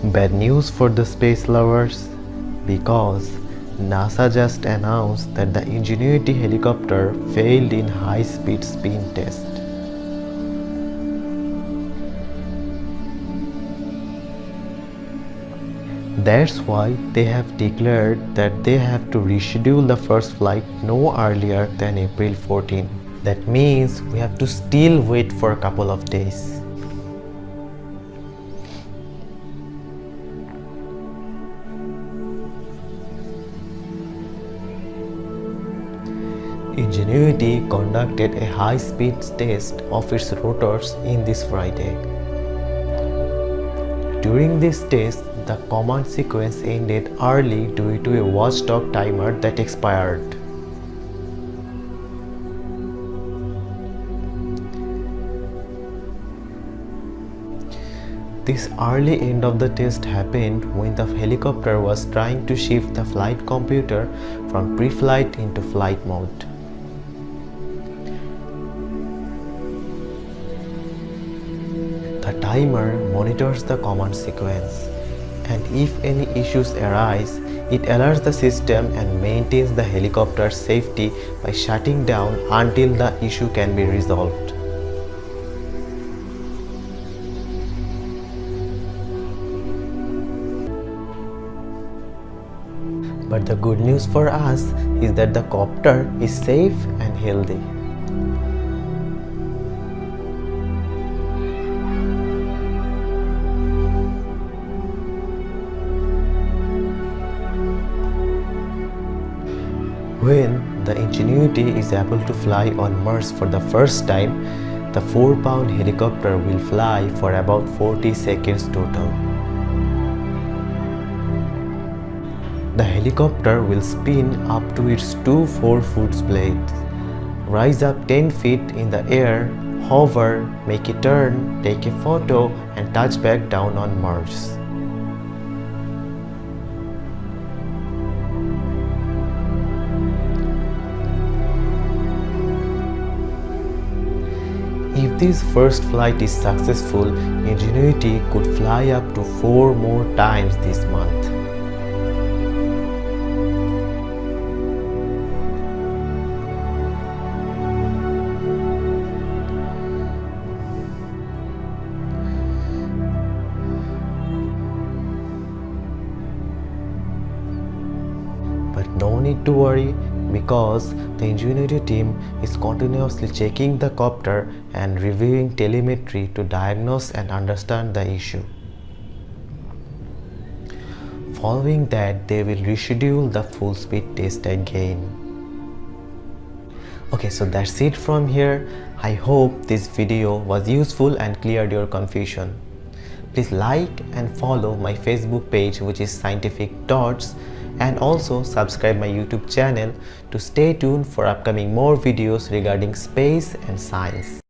Bad news for the space lovers, because NASA just announced that the Ingenuity helicopter failed in high-speed spin test. That's why they have declared that they have to reschedule the first flight no earlier than April 14. That means we have to still wait for a couple of days. Ingenuity conducted a high-speed test of its rotors in this Friday. During this test, the command sequence ended early due to a watchdog timer that expired. This early end of the test happened when the helicopter was trying to shift the flight computer from pre-flight into flight mode. The timer monitors the command sequence, and if any issues arise, it alerts the system and maintains the helicopter's safety by shutting down until the issue can be resolved. But the good news for us is that the copter is safe and healthy. When the Ingenuity is able to fly on Mars for the first time, the 4-pound helicopter will fly for about 40 seconds total. The helicopter will spin up to its two 4-foot blades, rise up 10 feet in the air, hover, make a turn, take a photo, and touch back down on Mars. If this first flight is successful, Ingenuity could fly up to 4 more times this month. But no need to worry, because the Ingenuity team is continuously checking the copter and reviewing telemetry to diagnose and understand the issue. Following that, they will reschedule the full speed test again. Okay, so that's it from here. I hope this video was useful and cleared your confusion. Please like and follow my Facebook page, which is Scientific Dots, and also subscribe my YouTube channel to stay tuned for upcoming more videos regarding space and science.